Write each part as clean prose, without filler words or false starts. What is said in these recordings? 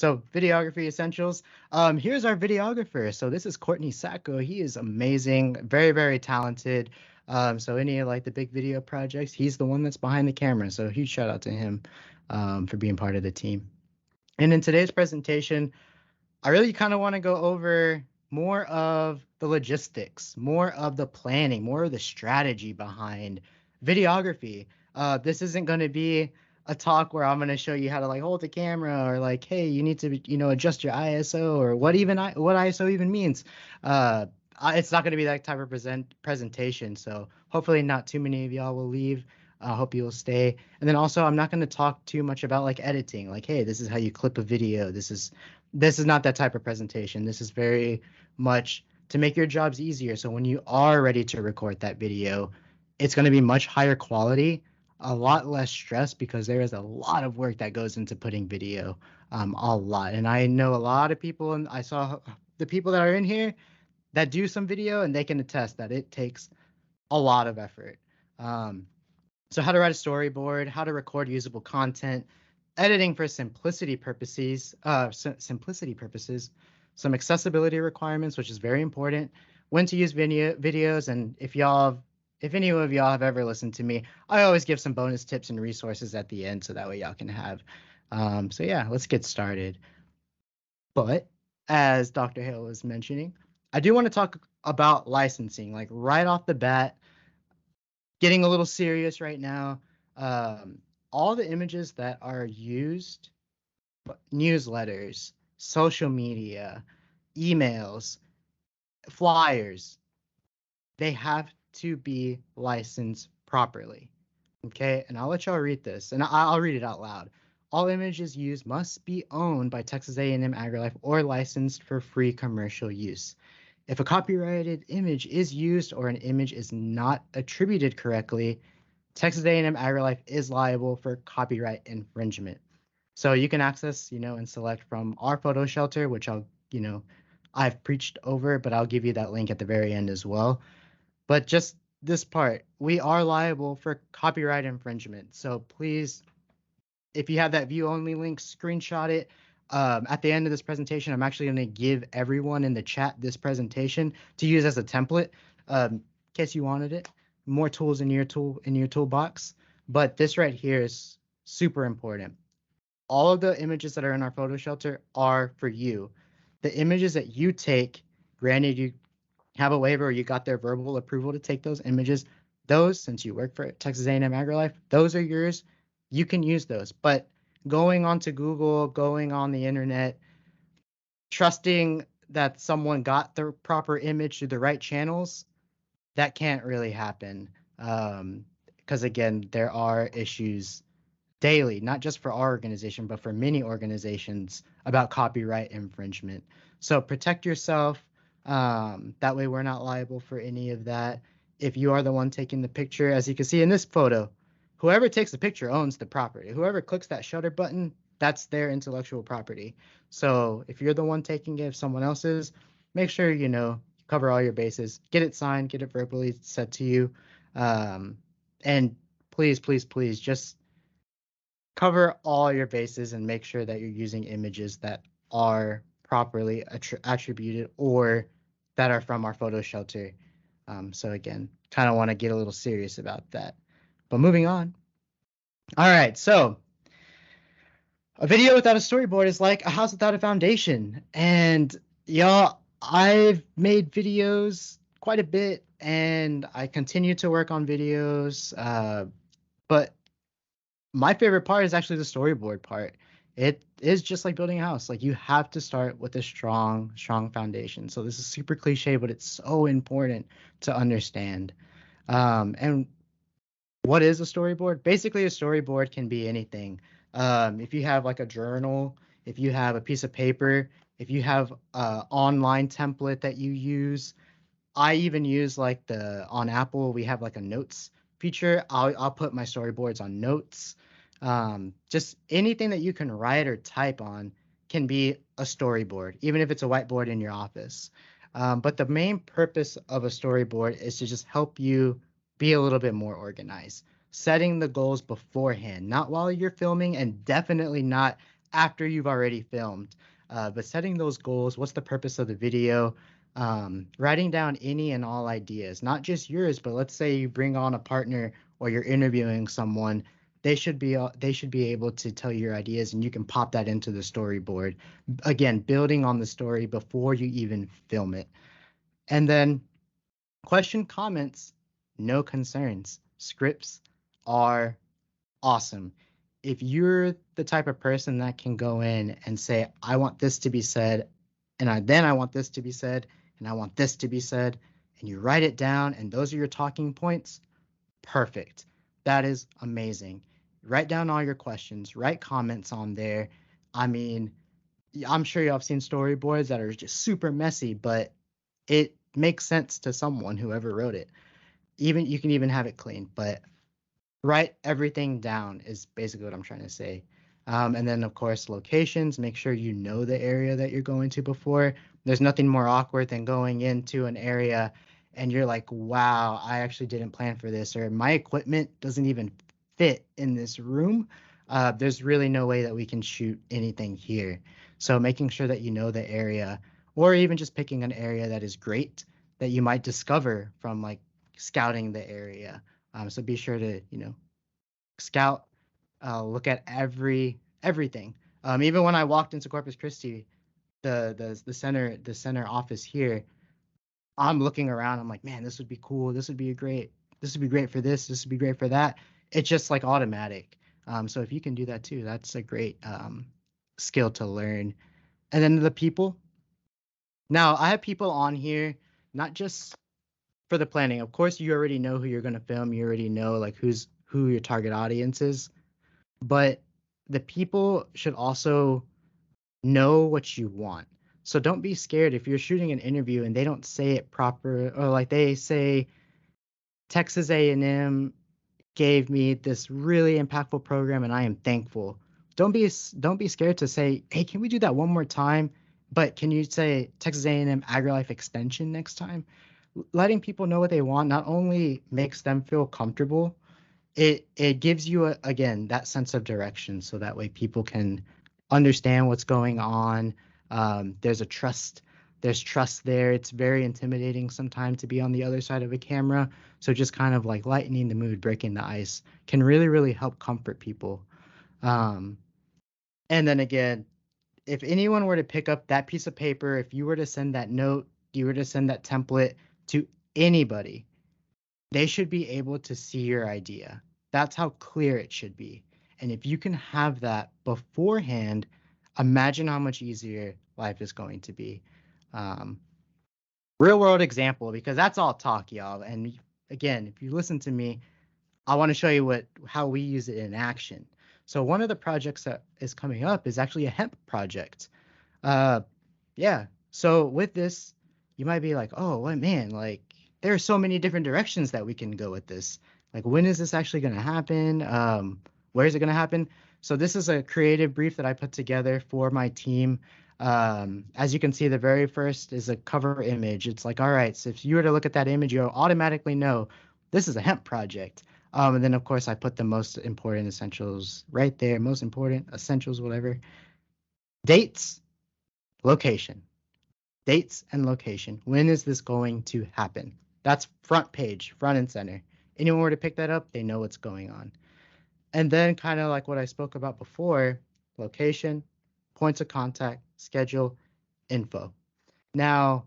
So videography essentials. Here's our videographer. So this is Courtney Sacco. He is amazing, very, very talented. So any of like the big video projects, he's the one that's behind the camera. So huge shout out to him for being part of the team. And in today's presentation, I really kind of want to go over more of the logistics, more of the planning, more of the strategy behind videography. This isn't going to be a talk where I'm going to show you how to like hold the camera or like, hey, you need to, adjust your ISO or what ISO even means. It's not going to be that type of presentation. So hopefully not too many of y'all will leave. I hope you will stay. And then also, I'm not going to talk too much about like editing. Like, hey, this is how you clip a video. This is not that type of presentation. This is very much to make your jobs easier. So when you are ready to record that video, it's going to be much higher quality, a lot less stress because there is a lot of work that goes into putting video, a lot. And I know a lot of people, and I saw the people that are in here that do some video, and they can attest that it takes a lot of effort. So how to write a storyboard, how to record usable content, editing for simplicity purposes, some accessibility requirements, which is very important, when to use videos, and if any of y'all have ever listened to me, I always give some bonus tips and resources at the end, so that way y'all can have. So yeah, let's get started. But as Dr. Hale was mentioning, I do want to talk about licensing, like right off the bat, getting a little serious right now. All the images that are used, newsletters, social media, emails, flyers, they have to be licensed properly. Okay, and I'll let y'all read this, and I'll read it out loud. All images used must be owned by Texas A&M AgriLife or licensed for free commercial use. If a copyrighted image is used or an image is not attributed correctly, Texas A&M AgriLife is liable for copyright infringement. So you can access, and select from our photo shelter, which I've preached over, but I'll give you that link at the very end as well. But just this part, we are liable for copyright infringement. So please, if you have that view only link, screenshot it. At the end of this presentation, I'm actually going to give everyone in the chat this presentation to use as a template, in case you wanted it. More tools in your toolbox, but this right here is super important. All of the images that are in our photo shelter are for you. The images that you take, granted you have a waiver or you got their verbal approval to take those images, those, since you work for Texas A&M AgriLife, those are yours. You can use those. But going onto Google, going on the internet, trusting that someone got the proper image through the right channels, that can't really happen. Because again, there are issues daily, not just for our organization, but for many organizations about copyright infringement. So protect yourself. That way we're not liable for any of that. If you are the one taking the picture, as you can see in this photo, whoever takes the picture owns the property. Whoever clicks that shutter button, that's their intellectual property. So if you're the one taking it, if someone else is, make sure you cover all your bases, get it signed, get it verbally sent to you. And please, please, please just cover all your bases and make sure that you're using images that are properly attributed or that are from our photo shelter. So again, kind of want to get a little serious about that. But moving on. All right, so a video without a storyboard is like a house without a foundation. And y'all, I've made videos quite a bit and I continue to work on videos. But my favorite part is actually the storyboard part. It is just like building a house. Like you have to start with a strong foundation. So this is super cliche, but it's so important to understand. And what is a storyboard? Basically, a storyboard can be anything. If you have like a journal, if you have a piece of paper, if you have an online template that you use, I even use like on Apple, we have like a notes feature. I'll put my storyboards on notes. Just anything that you can write or type on can be a storyboard, even if it's a whiteboard in your office. But the main purpose of a storyboard is to just help you be a little bit more organized, setting the goals beforehand, not while you're filming, and definitely not after you've already filmed. But setting those goals, what's the purpose of the video? Writing down any and all ideas, not just yours, but let's say you bring on a partner or you're interviewing someone, they should be able to tell you your ideas and you can pop that into the storyboard. Again, building on the story before you even film it. And then question comments, no concerns. Scripts are awesome. If you're the type of person that can go in and say, I want this to be said, and I want this to be said, and I want this to be said, and you write it down, and those are your talking points, perfect. That is amazing. Write down all your questions, write comments on there. I mean, I'm sure y'all have seen storyboards that are just super messy, but it makes sense to someone, whoever wrote it. Even you can even have it clean, but write everything down is basically what I'm trying to say. And then, of course, locations. Make sure you know the area that you're going to before. There's nothing more awkward than going into an area and you're like, wow, I actually didn't plan for this, or my equipment doesn't even fit in this room. There's really no way that we can shoot anything here. So making sure that you know the area, or even just picking an area that is great that you might discover from like scouting the area. So be sure to, scout, look at everything. Even when I walked into Corpus Christi, the center office here, I'm looking around. I'm like, man, this would be cool. This would be great for this. This would be great for that. It's just like automatic. So if you can do that too, that's a great skill to learn. And then the people. Now I have people on here, not just for the planning. Of course, you already know who you're going to film. You already know like who your target audience is. But the people should also know what you want. So don't be scared if you're shooting an interview and they don't say it proper, or like they say Texas A&M gave me this really impactful program and I am thankful. Don't be scared to say, "Hey, can we do that one more time?" But can you say Texas A&M AgriLife Extension next time? Letting people know what they want not only makes them feel comfortable, it gives you again that sense of direction, so that way people can understand what's going on. There's trust there. It's very intimidating sometimes to be on the other side of a camera, so just kind of like lightening the mood, breaking the ice can really help comfort people. um, and then again, if anyone were to pick up that piece of paper, if you were to send that note, you were to send that template to anybody, they should be able to see your idea. That's how clear it should be. And if you can have that beforehand, imagine how much easier life is going to be. Um, Real world example, because that's all talk, y'all. And again, if you listen to me, I want to show you how we use it in action. So one of the projects that is coming up is actually a hemp project. Uh, yeah. So with this, you might be like, oh, what man, like there are so many different directions that we can go with this. Like, when is this actually going to happen? Where is it going to happen? So this is a creative brief that I put together for my team. As you can see, the very first is a cover image. It's like, all right, so if you were to look at that image, you'll automatically know this is a hemp project. And then, of course, I put the most important essentials right there. Most important essentials, whatever. Dates, location. Dates and location. When is this going to happen? That's front page, front and center. Anyone were to pick that up, they know what's going on. And then kind of like what I spoke about before, location, points of contact, schedule, info. Now,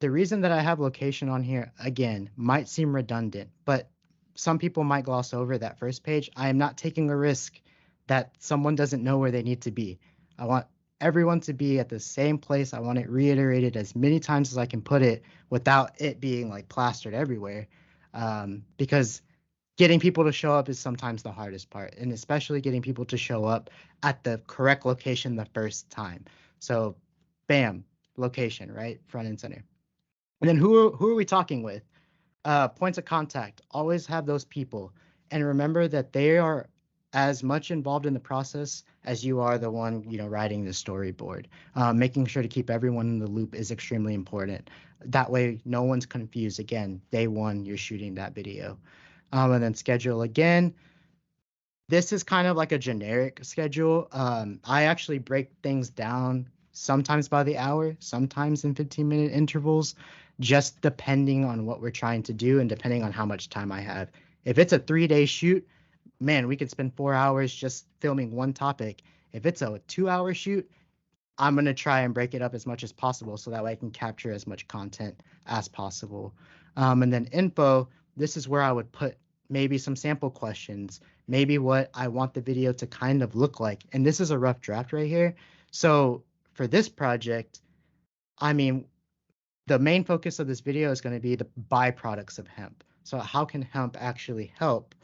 the reason that I have location on here, again, might seem redundant, but some people might gloss over that first page. I am not taking a risk that someone doesn't know where they need to be. I want everyone to be at the same place. I want it reiterated as many times as I can put it without it being like plastered everywhere. Because getting people to show up is sometimes the hardest part, and especially getting people to show up at the correct location the first time. So, bam, location, right? Front and center. And then who are we talking with? Points of contact. Always have those people, and remember that they are as much involved in the process as you are the one writing the storyboard. Making sure to keep everyone in the loop is extremely important. That way, no one's confused. Again, day one, you're shooting that video. And then schedule again. This is kind of like a generic schedule. I actually break things down sometimes by the hour, sometimes in 15-minute intervals, just depending on what we're trying to do and depending on how much time I have. If it's a 3-day shoot, man, we could spend 4 hours just filming one topic. If it's a 2-hour shoot, I'm going to try and break it up as much as possible so that way I can capture as much content as possible. And then info, this is where I would put maybe some sample questions, maybe what I want the video to kind of look like. And this is a rough draft right here. So for this project, I mean, the main focus of this video is going to be the byproducts of hemp. So how can hemp actually help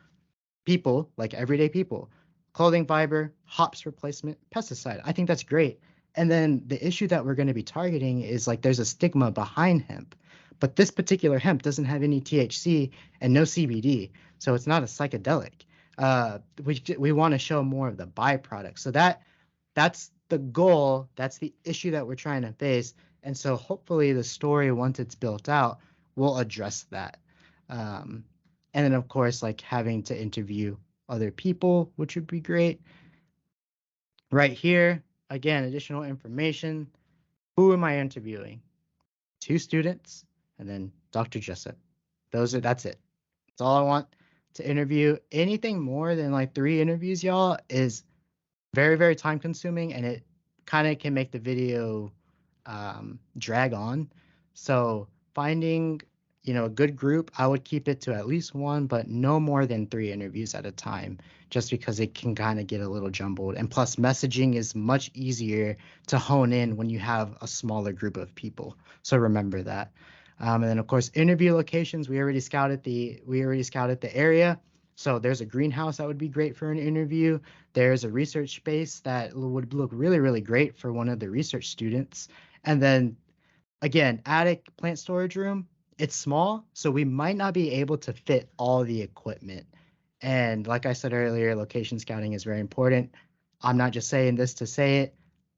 people, like everyday people? Clothing fiber, hops replacement, pesticide. I think that's great. And then the issue that we're going to be targeting is like there's a stigma behind hemp, but this particular hemp doesn't have any THC and no CBD, so it's not a psychedelic. We want to show more of the byproduct. So that's the goal. That's the issue that we're trying to face. And so hopefully the story, once it's built out, will address that. Um, and then of course, like having to interview other people, which would be great. Right here, again, additional information. Who am I interviewing? 2 students and then Dr. Jessup. That's it. That's all I want to interview. Anything more than like 3 interviews, y'all, is very, very time consuming, and it kind of can make the video drag on. So finding, a good group, I would keep it to at least 1, but no more than 3 interviews at a time, just because it can kind of get a little jumbled. And plus, messaging is much easier to hone in when you have a smaller group of people. So remember that. And then of course, interview locations. We already scouted the area. So there's a greenhouse that would be great for an interview. There's a research space that would look really, really great for one of the research students. And then again, attic plant storage room, it's small, so we might not be able to fit all the equipment. And like I said earlier, location scouting is very important. I'm not just saying this to say it.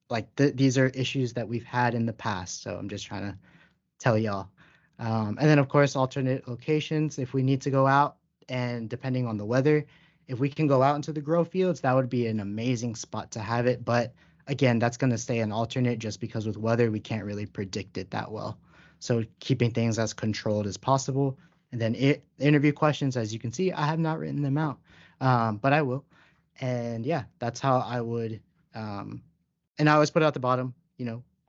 Like these are issues that we've had in the past, so I'm just trying to tell y'all. And then of course, alternate locations if we need to go out, and depending on the weather, if we can go out into the grow fields, that would be an amazing spot to have it. But again, that's going to stay an alternate just because with weather, we can't really predict it that well. So keeping things as controlled as possible. And then interview questions, as you can see, I have not written them out, but I will. And yeah, that's how I would. And I always put it at the bottom,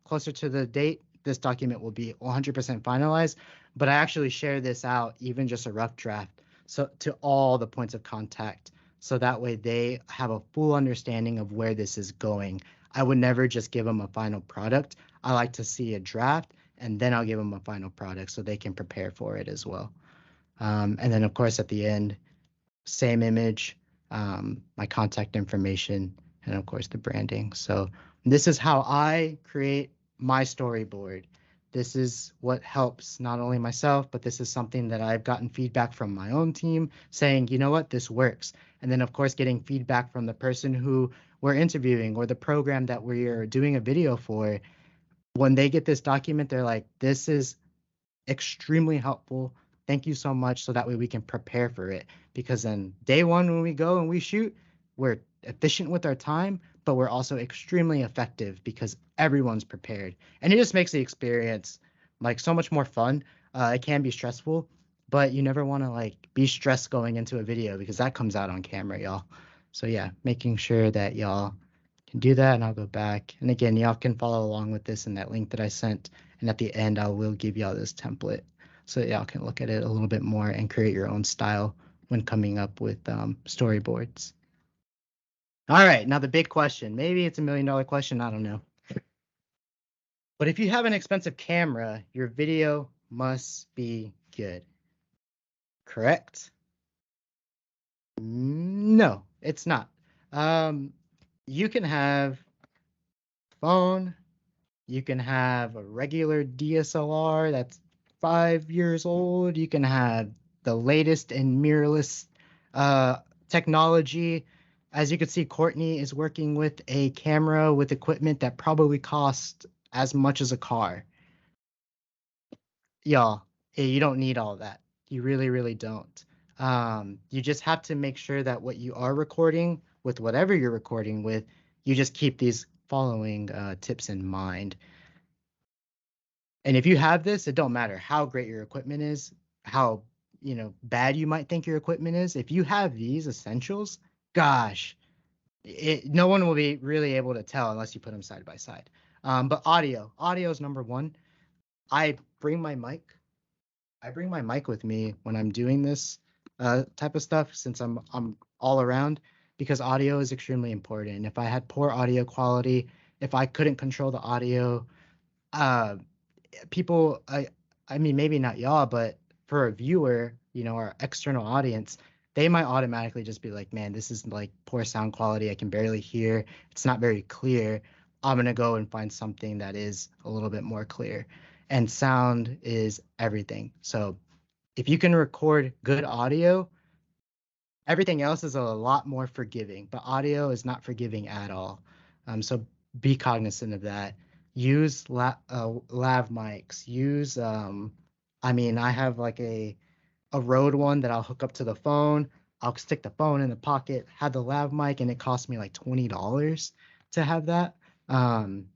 closer to the date, this document will be 100% finalized, but I actually share this out, even just a rough draft, so to all the points of contact, so that way they have a full understanding of where this is going. I would never just give them a final product. I like to see a draft, and then I'll give them a final product so they can prepare for it as well. And then, of course, at the end, same image, my contact information, and of course the branding. So this is how I create my storyboard. This is what helps not only myself, but this is something that I've gotten feedback from my own team saying, you know what, this works. And then of course getting feedback from the person who we're interviewing or the program that we're doing a video for. When they get this document, they're like, this is extremely helpful. Thank you so much. So that way we can prepare for it. Because then day one, when we go and we shoot, we're efficient with our time, but we're also extremely effective because everyone's prepared. And it just makes the experience like so much more fun. It can be stressful, but you never want to like be stressed going into a video because that comes out on camera, y'all. So yeah, making sure that y'all can do that, and I'll go back. And again, y'all can follow along with this in that link that I sent. And at the end, I will give y'all this template so that y'all can look at it a little bit more and create your own style when coming up with storyboards. All right, now the big question. Maybe it's $1 million question, I don't know. But if you have an expensive camera, your video must be good. Correct? No, it's not. You can have phone, you can have a regular DSLR that's 5 years old. You can have the latest and mirrorless technology. As you can see, Courtney is working with a camera with equipment that probably costs as much as a car. Y'all, you don't need all that. You really, really don't. You just have to make sure that what you are recording with whatever you're recording with, you just keep these following tips in mind. And if you have this, it don't matter how great your equipment is, how bad you might think your equipment is. If you have these essentials, gosh, no one will be really able to tell unless you put them side by side. But audio is number one. I bring my mic. I bring my mic with me when I'm doing this type of stuff since I'm all around because audio is extremely important. If I had poor audio quality, if I couldn't control the audio, uh, people, I mean, maybe not y'all, but for a viewer, our external audience, they might automatically just be like, man, this is like poor sound quality. I can barely hear. It's not very clear. I'm gonna go and find something that is a little bit more clear. And sound is everything. So if you can record good audio, everything else is a lot more forgiving, but audio is not forgiving at all. So be cognizant of that. Use lav mics. Use I mean, I have like a Rode one that I'll hook up to the phone. I'll stick the phone in the pocket, have the lav mic, and it cost me like $20 to have that. Um,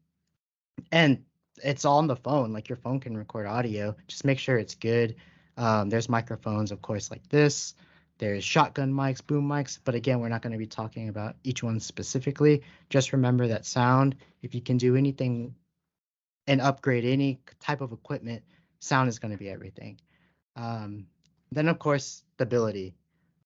and it's all on the phone. Like your phone can record audio. Just make sure it's good. There's microphones, of course, like this. There's shotgun mics, boom mics. But again, we're not going to be talking about each one specifically. Just remember that sound. If you can do anything and upgrade any type of equipment, sound is going to be everything. Um, then, of course, stability.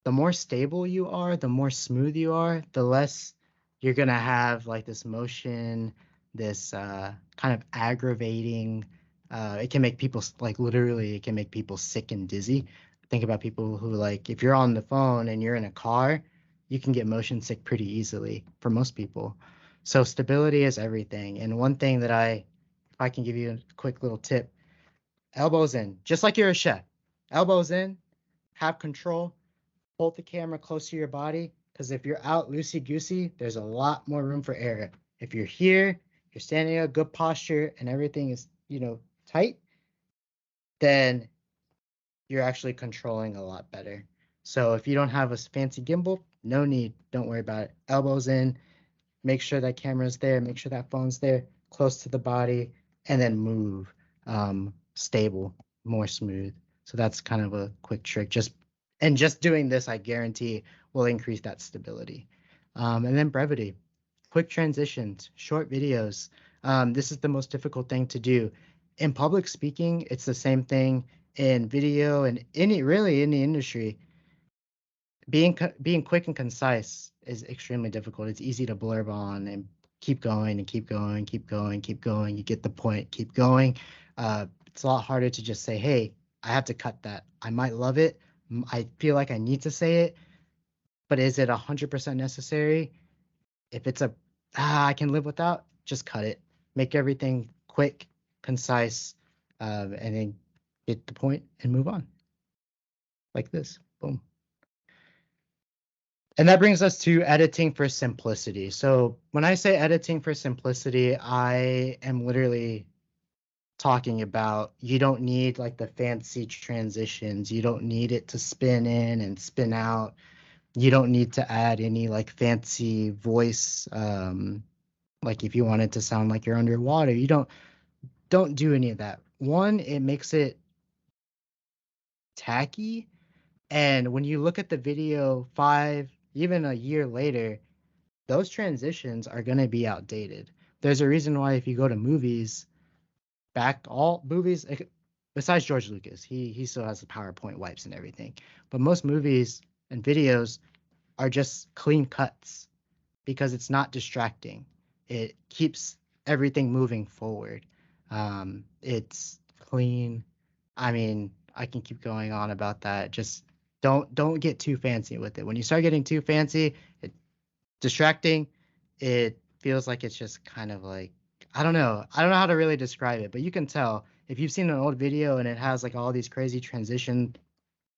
The more stable you are, the more smooth you are, the less you're going to have like this motion, this kind of aggravating. It can make people like literally, it can make people sick and dizzy. Think about people who like, if you're on the phone and you're in a car, you can get motion sick pretty easily for most people. So stability is everything. And one thing that if I can give you a quick little tip, elbows in, just like you're a chef. Elbows in, have control, hold the camera close to your body, because if you're out loosey-goosey, there's a lot more room for error. If you're here, you're standing in a good posture, and everything is, tight, then you're actually controlling a lot better. So if you don't have a fancy gimbal, no need. Don't worry about it. Elbows in, make sure that camera's there, make sure that phone's there, close to the body, and then move. Stable, more smooth. So that's kind of a quick trick. Just doing this, I guarantee will increase that stability. And then brevity, quick transitions, short videos. This is the most difficult thing to do. In public speaking, it's the same thing in video and really any industry. Being quick and concise is extremely difficult. It's easy to blurb on and keep going and keep going, keep going, keep going. You get the point, keep going. It's a lot harder to just say, hey, I have to cut that. I might love it. I feel like I need to say it, but is it 100% necessary? If it's I can live without, just cut it. Make everything quick, concise, and then get the point and move on. Like this. Boom. And that brings us to editing for simplicity. So when I say editing for simplicity, I am literally talking about you don't need like the fancy transitions. You don't need it to spin in and spin out. You don't need to add any like fancy voice. Like if you want it to sound like you're underwater, you don't do any of that. One, it makes it tacky. And when you look at the video even a year later, those transitions are going to be outdated. There's a reason why if you go to movies, all movies besides George Lucas, he still has the PowerPoint wipes and everything. But most movies and videos are just clean cuts because it's not distracting. It keeps everything moving forward. It's clean. I mean, I can keep going on about that. Just don't get too fancy with it. When you start getting too fancy, it's distracting. It feels like it's just kind of like I don't know. I don't know how to really describe it, but you can tell if you've seen an old video and it has like all these crazy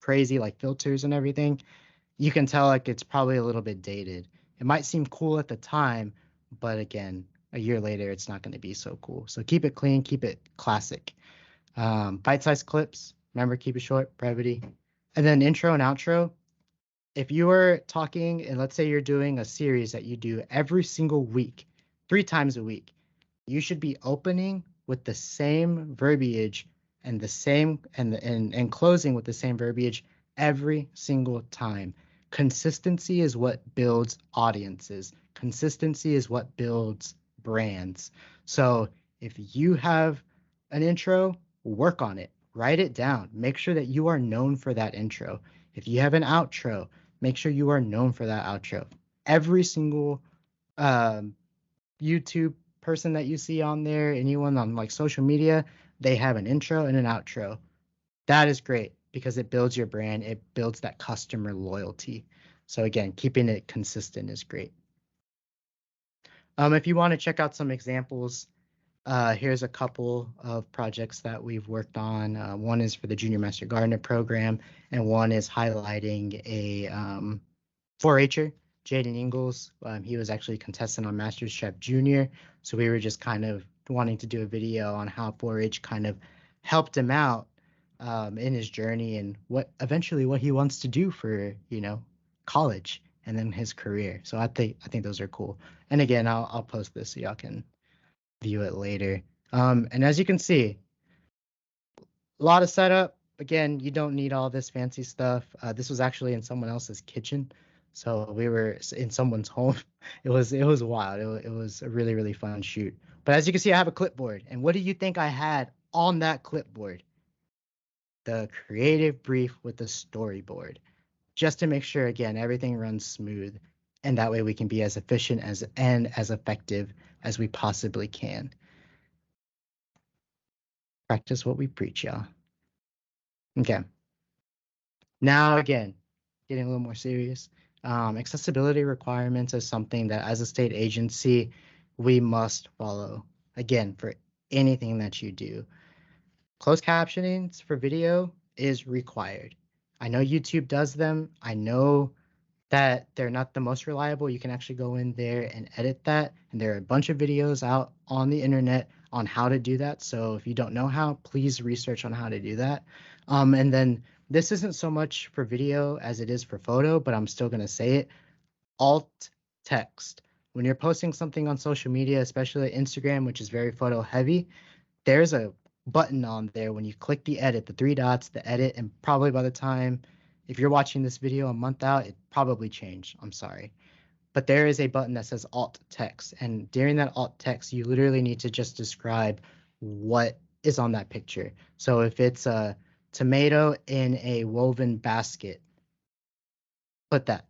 crazy like filters and everything, you can tell like it's probably a little bit dated. It might seem cool at the time, but again, a year later, it's not going to be so cool. So keep it clean, keep it classic. Bite-sized clips. Remember, keep it short, brevity. And then intro and outro. If you are talking, and let's say you're doing a series that you do every single week, 3 times a week, you should be opening with the same verbiage and the same and closing with the same verbiage every single time. Consistency is what builds audiences. Consistency is what builds brands. So if you have an intro, work on it. Write it down. Make sure that you are known for that intro. If you have an outro, make sure you are known for that outro. Every single um, YouTube person that you see on there, anyone on like social media, they have an intro and an outro. That is great because it builds your brand, it builds that customer loyalty. So again, keeping it consistent is great. If you want to check out some examples, here's a couple of projects that we've worked on. One is for the Junior Master Gardener program, and one is highlighting a 4-H'er, Jaden Ingalls. He was actually a contestant on Masters Chef Junior, so we were just kind of wanting to do a video on how 4-H kind of helped him out in his journey and what he wants to do for college and then his career. So I think those are cool. And again, I'll post this so y'all can view it later. And as you can see, a lot of setup. Again, you don't need all this fancy stuff. This was actually in someone else's kitchen, so we were in someone's home. It was wild. It was a really, really fun shoot. But as you can see, I have a clipboard, and what do you think I had on that clipboard? The creative brief with the storyboard, just to make sure again everything runs smooth, and that way we can be as efficient and as effective as we possibly can. Practice what we preach, y'all. Okay. Now, again, getting a little more serious. Accessibility requirements is something that as a state agency, we must follow. Again, for anything that you do. Closed captionings for video is required. I know YouTube does them. I know that they're not the most reliable. You can actually go in there and edit that. And there are a bunch of videos out on the internet on how to do that. So if you don't know how, please research on how to do that. And then this isn't so much for video as it is for photo, but I'm still going to say it. Alt text. When you're posting something on social media, especially Instagram, which is very photo heavy, there's a button on there when you click the edit, the 3 dots, the edit, and probably by the time, if you're watching this video a month out, it probably changed. I'm sorry. But there is a button that says alt text. And during that alt text, you literally need to just describe what is on that picture. So if it's a tomato in a woven basket, put that.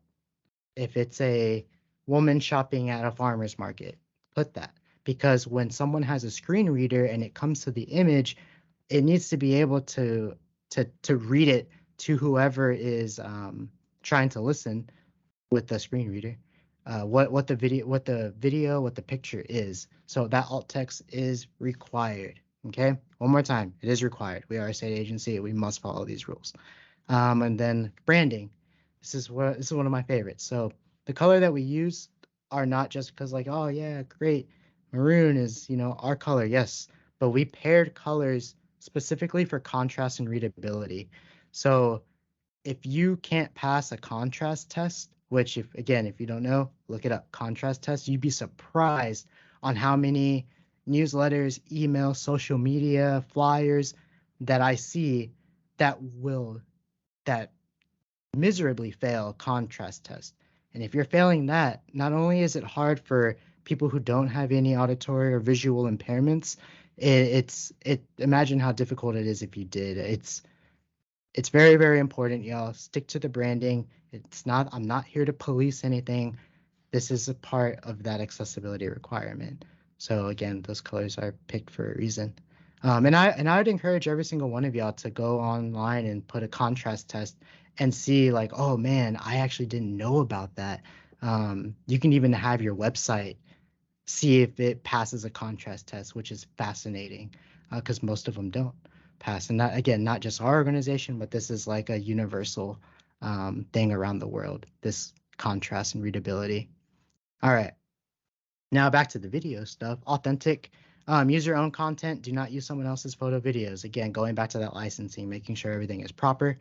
If it's a woman shopping at a farmer's market, put that. Because when someone has a screen reader and it comes to the image, it needs to be able to read it to whoever is trying to listen with the screen reader, what the picture is. So that alt text is required. Okay, one more time, it is required. We are a state agency. We must follow these rules. And then branding. This is one of my favorites. So the color that we use are not just because like, oh yeah, great, maroon is our color. Yes, but we paired colors specifically for contrast and readability. So if you can't pass a contrast test, which if you don't know, look it up, contrast test, you'd be surprised on how many newsletters, emails, social media, flyers that I see that miserably fail contrast test. And if you're failing that, not only is it hard for people who don't have any auditory or visual impairments, imagine how difficult it is if you did. It's very, very important, y'all. Stick to the branding. I'm not here to police anything. This is a part of that accessibility requirement. So again, those colors are picked for a reason. And I would encourage every single one of y'all to go online and put a contrast test and see like, oh man, I actually didn't know about that. You can even have your website see if it passes a contrast test, which is fascinating because most of them don't pass. And that, again, not just our organization, but this is like a universal thing around the world, this contrast and readability. All right. Now back to the video stuff. Authentic. Use your own content. Do not use someone else's photo videos. Again, going back to that licensing, making sure everything is proper,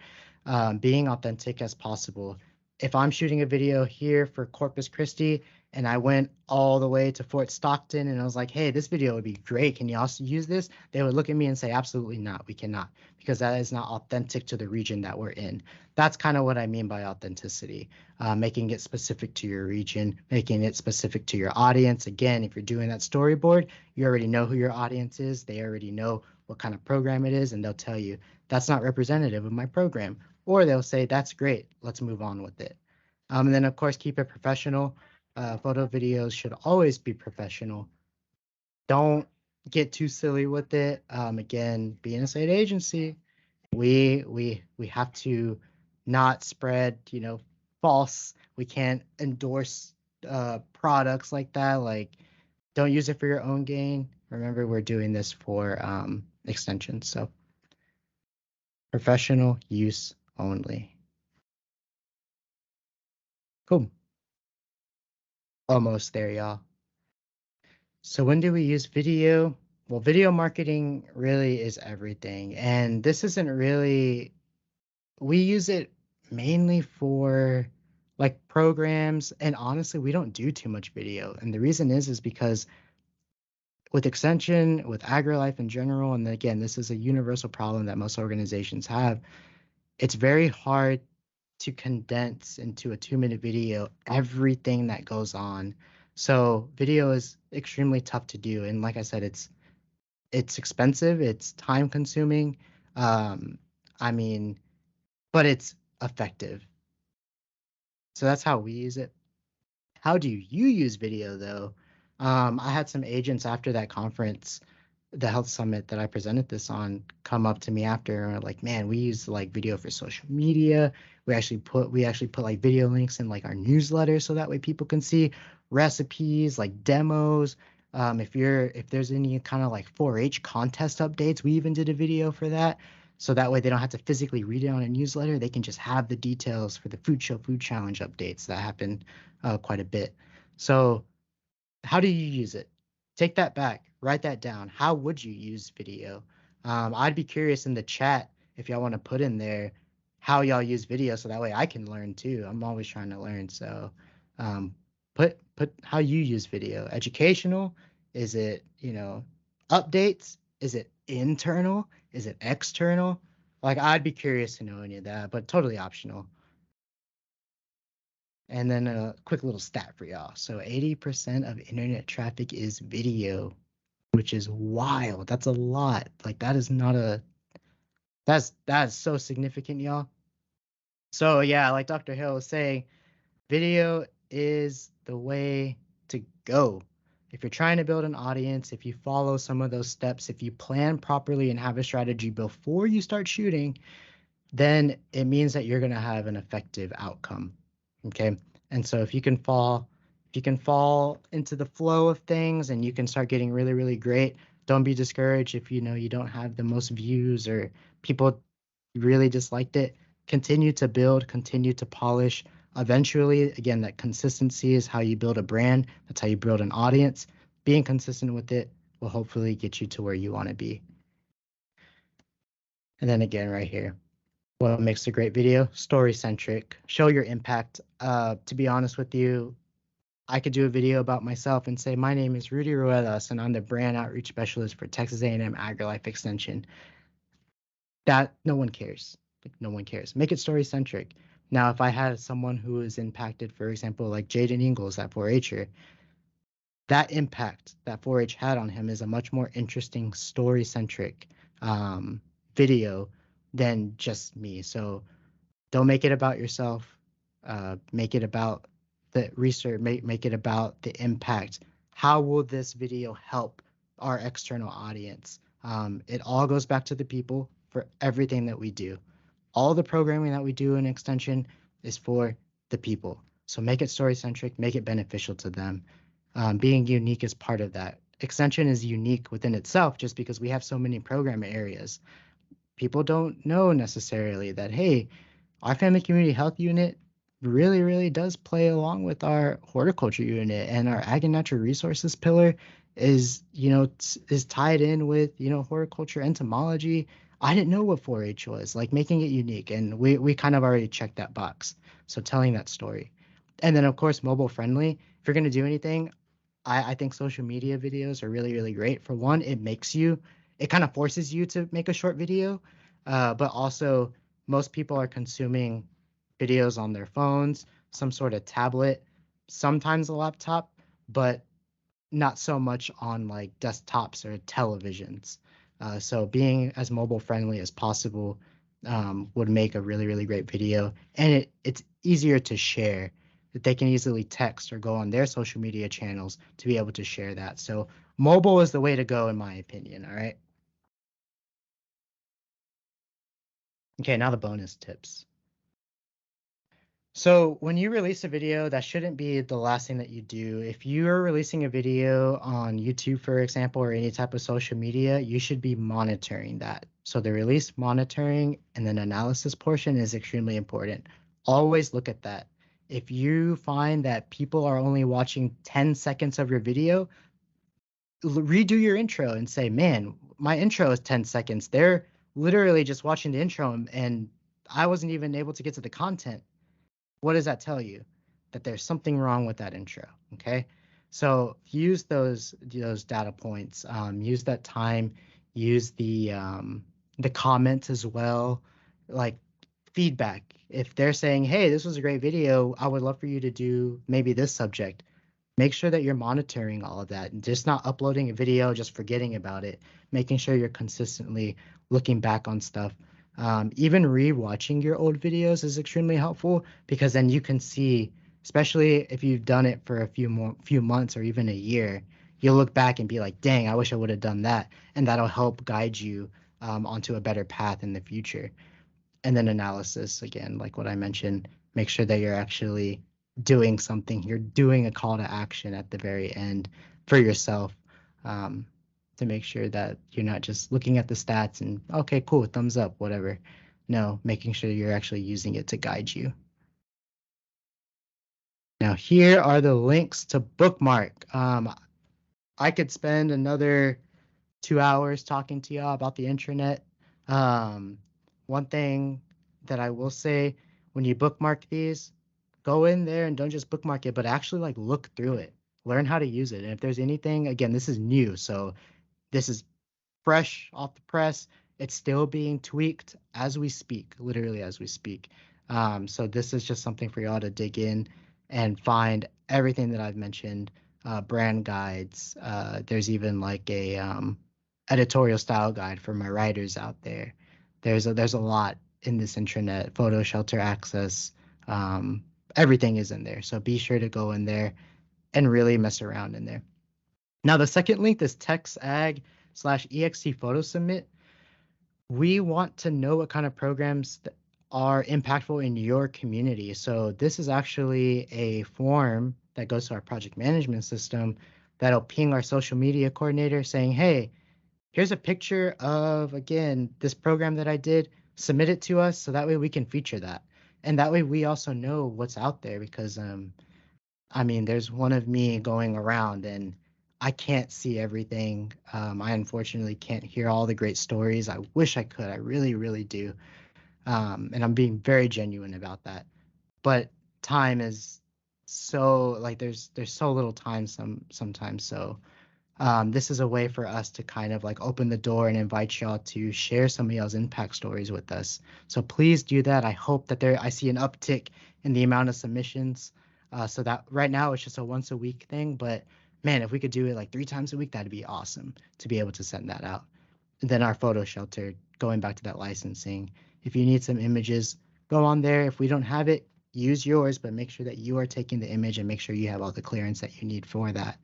being authentic as possible. If I'm shooting a video here for Corpus Christi and I went all the way to Fort Stockton and I was like, hey, this video would be great. Can you also use this? They would look at me and say, absolutely not. We cannot, because that is not authentic to the region that we're in. That's kind of what I mean by authenticity, making it specific to your region, making it specific to your audience. Again, if you're doing that storyboard, you already know who your audience is. They already know what kind of program it is, and they'll tell you that's not representative of my program. Or they'll say, that's great, let's move on with it. And then, of course, keep it professional. Photo videos should always be professional. Don't get too silly with it. Again, being a state agency, we have to not spread, false. We can't endorse products like that. Like, don't use it for your own gain. Remember, we're doing this for extensions, so professional use only. Cool. Almost there, y'all. So when do we use video? Well, video marketing really is everything. And this isn't really, we use it mainly for like programs. And honestly, we don't do too much video. And the reason is because with extension, with AgriLife in general, and again, this is a universal problem that most organizations have, it's very hard to condense into a 2-minute video everything that goes on. So video is extremely tough to do. And like I said, it's expensive, it's time consuming. Um, I mean, but it's effective. So that's how we use it. How do you use video though? I had some agents after that conference, the health summit that I presented this on, come up to me after and were like, man, we use like video for social media. We actually put like video links in like our newsletter so that way people can see recipes, like demos. If there's any kind of like 4-H contest updates, we even did a video for that. So that way they don't have to physically read it on a newsletter. They can just have the details for the food show, food challenge updates that happen quite a bit. So how do you use it? Take that back, write that down. How would you use video? I'd be curious in the chat if y'all want to put in there how y'all use video so that way I can learn too. I'm always trying to learn. So um, put how you use video. Educational? Is it, updates? Is it internal? Is it external? Like I'd be curious to know any of that, but totally optional. And then a quick little stat for y'all. So 80% of internet traffic is video, which is wild. That's a lot. Like that is not a that's so significant, y'all. So yeah, like Dr. Hill was saying, video is the way to go. If you're trying to build an audience, if you follow some of those steps, if you plan properly and have a strategy before you start shooting, then it means that you're going to have an effective outcome. Okay. And so if you can fall into the flow of things and you can start getting really, really great, don't be discouraged if you don't have the most views or people really disliked it. Continue to build, continue to polish. Eventually, again, that consistency is how you build a brand. That's how you build an audience. Being consistent with it will hopefully get you to where you want to be. And then again, right here, what makes a great video? Story centric. Show your impact. To be honest with you, I could do a video about myself and say, my name is Rudy Ruedas, and I'm the brand outreach specialist for Texas A&M AgriLife Extension. That no one cares. Like, no one cares. Make it story centric. Now, if I had someone who is impacted, for example, like Jaden Ingles, that 4-H'er, that impact that 4-H had on him is a much more interesting story centric video than just me. So don't make it about yourself. Make it about the research. Make it about the impact. How will this video help our external audience? It all goes back to the people for everything that we do. All the programming that we do in extension is for the people. So make it story centric, make it beneficial to them. Being unique is part of that. Extension is unique within itself just because we have so many program areas. People don't know necessarily that, hey, our family community health unit really, really does play along with our horticulture unit, and our ag and natural resources pillar is, is tied in with, horticulture entomology. I didn't know what 4-H was, like making it unique. And we kind of already checked that box. So telling that story. And then, of course, mobile friendly. If you're going to do anything, I think social media videos are really, really great. For one, it kind of forces you to make a short video, but also most people are consuming videos on their phones, some sort of tablet, sometimes a laptop, but not so much on like desktops or televisions. So being as mobile friendly as possible would make a really, really great video. And it's easier to share, that they can easily text or go on their social media channels to be able to share that. So mobile is the way to go, in my opinion. All right. Okay, now the bonus tips. So when you release a video, that shouldn't be the last thing that you do. If you are releasing a video on YouTube, for example, or any type of social media, you should be monitoring that. So the release monitoring and then analysis portion is extremely important. Always look at that. If you find that people are only watching 10 seconds of your video, redo your intro and say, man, my intro is 10 seconds. They're literally just watching the intro and I wasn't even able to get to the content. What does that tell you? That there's something wrong with that intro. Okay. So use those data points. Use that time. Use the comments as well. Like feedback. If they're saying, "Hey, this was a great video. I would love for you to do maybe this subject." Make sure that you're monitoring all of that and just not uploading a video, just forgetting about it, making sure you're consistently looking back on stuff. Even re-watching your old videos is extremely helpful because then you can see, especially if you've done it for a few months or even a year, you'll look back and be like, dang, I wish I would have done that. And that'll help guide you onto a better path in the future. And then analysis, again, like what I mentioned, make sure that you're actually doing something. You're doing a call to action at the very end for yourself, um, to make sure that you're not just looking at the stats and, okay, cool, thumbs up, whatever. No, making sure you're actually using it to guide you. Now, here are the links to bookmark. I could spend another 2 hours talking to y'all about the intranet. Um, One thing that I will say, when you bookmark these, go in there and don't just bookmark it, but actually like look through it, learn how to use it. And if there's anything, again, this is new, so this is fresh off the press. It's still being tweaked as we speak, literally as we speak. So this is just something for y'all to dig in and find everything that I've mentioned, brand guides. There's even like a editorial style guide for my writers out there. There's a lot in this intranet, photo shelter access. Um, Everything is in there. So be sure to go in there and really mess around in there. Now, the second link, this TexAg/ext photo submit. We want to know what kind of programs are impactful in your community. So this is actually a form that goes to our project management system that'll ping our social media coordinator saying, hey, here's a picture of, again, this program that I did. Submit it to us so that way we can feature that. And that way we also know what's out there because I mean, there's one of me going around and I can't see everything. I unfortunately can't hear all the great stories. I wish I could. I really, really do. And I'm being very genuine about that. But time is so like there's so little time sometimes. So this is a way for us to kind of like open the door and invite y'all to share some of y'all's impact stories with us. So please do that. I hope that I see an uptick in the amount of submissions. So that right now it's just a once a week thing, but man, if we could do it like 3 times a week, that'd be awesome to be able to send that out. And then our photo shelter, going back to that licensing. If you need some images, go on there. If we don't have it, use yours, but make sure that you are taking the image and make sure you have all the clearance that you need for that.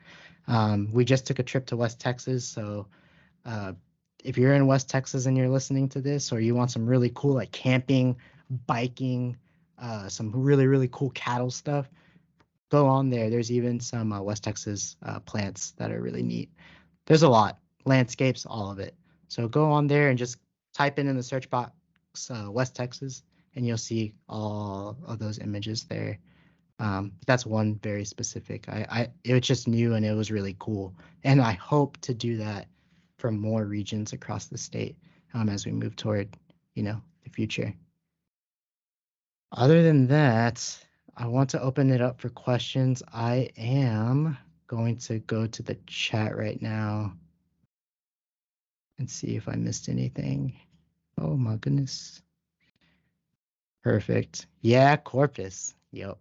We just took a trip to West Texas, so uh, if you're in West Texas and you're listening to this, or you want some really cool like camping, biking, some really really cool cattle stuff, go on there. There's even some West Texas plants that are really neat. There's a lot, landscapes, all of it. So go on there and just type in the search box West Texas, and you'll see all of those images there. That's one very specific. It was just new and it was really cool. And I hope to do that for more regions across the state as we move toward, the future. Other than that, I want to open it up for questions. I am going to go to the chat right now and see if I missed anything. Oh my goodness. Perfect. Yeah, Corpus. Yep.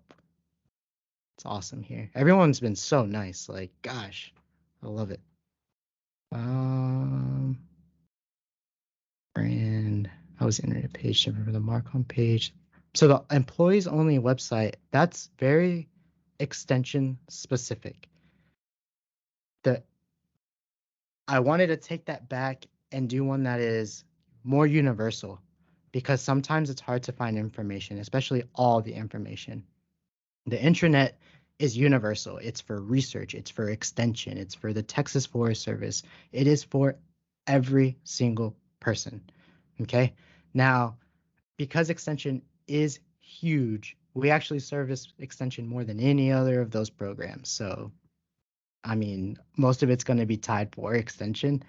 It's awesome here. Everyone's been so nice. Like, gosh, I love it. Um, Brand. I was internet page. Remember the mark on page. So the employees only website, that's very extension specific. The I wanted to take that back and do one that is more universal because sometimes it's hard to find information, especially all the information. The intranet is universal. It's for research, it's for extension, it's for the Texas Forest Service. It is for every single person. Okay. Now, because extension is huge, we actually service extension more than any other of those programs. So, I mean, most of it's going to be tied for extension,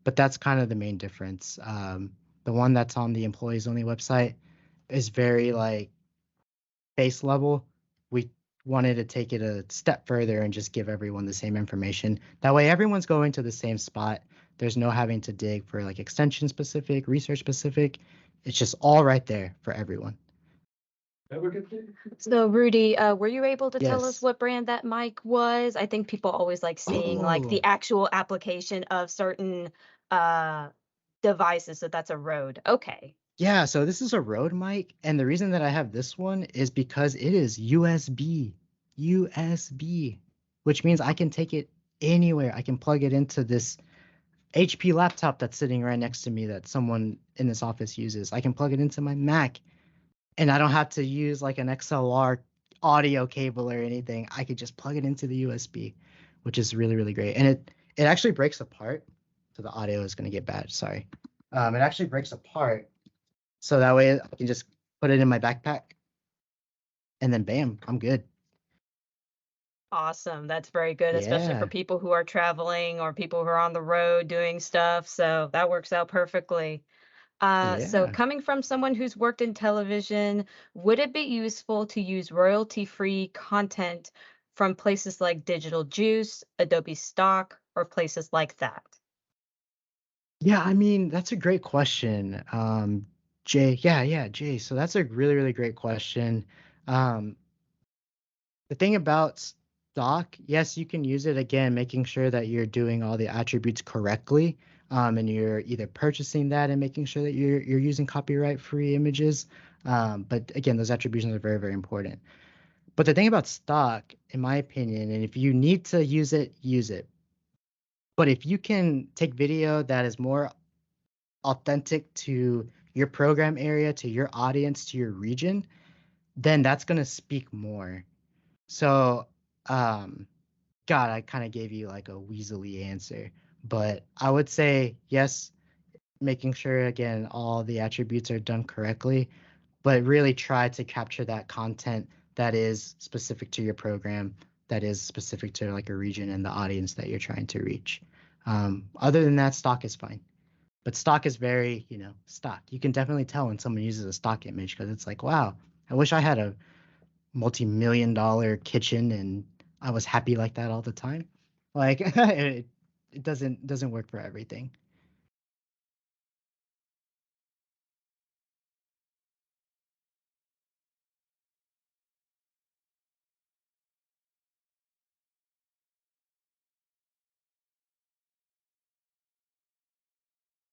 but that's kind of the main difference. The one that's on the employees only website is very like base level. We wanted to take it a step further and just give everyone the same information. That way, everyone's going to the same spot. There's no having to dig for like extension specific, research specific. It's just all right there for everyone. So Rudy, were you able to tell us Yes. what brand that mic was? I think people always like seeing like the Oh, actual application of certain uh devices. So that's a Rode. Okay. yeah. So this is a Rode mic, and the reason that I have this one is because it is USB, which means I can take it anywhere. I can plug it into this HP laptop that's sitting right next to me that someone in this office uses. I can plug it into my Mac and I don't have to use like an XLR audio cable or anything. I could just plug it into the USB, which is really, really great. And it actually breaks apart. So the audio is going to get bad. Sorry. It actually breaks apart. So that way I can just put it in my backpack and then bam, I'm good. Awesome. That's very good, especially for Yeah. people who are traveling or people who are on the road doing stuff. So that works out perfectly. So Yeah. coming from someone who's worked in television, would it be useful to use royalty-free content from places like Digital Juice, Adobe Stock, or places like that? Yeah, I mean, that's a great question. Jay, yeah, Jay. So that's a really, really great question. Um, the thing about stock, yes, you can use it again, making sure that you're doing all the attributes correctly. And you're either purchasing that and making sure that you're using copyright-free images. But again, those attributions are very, very important. But the thing about stock, in my opinion, and if you need to use it, use it. But if you can take video that is more authentic to your program area, to your audience, to your region, then that's going to speak more. So, God, I kind of gave you like a weaselly answer, but I would say yes, making sure again all the attributes are done correctly, but really try to capture that content that is specific to your program, that is specific to like a region and the audience that you're trying to reach. Other than that, stock is fine. But stock is very, stock. You can definitely tell when someone uses a stock image because it's like, wow, I wish I had a multi-million dollar kitchen and I was happy like that all the time. Like it doesn't work for everything.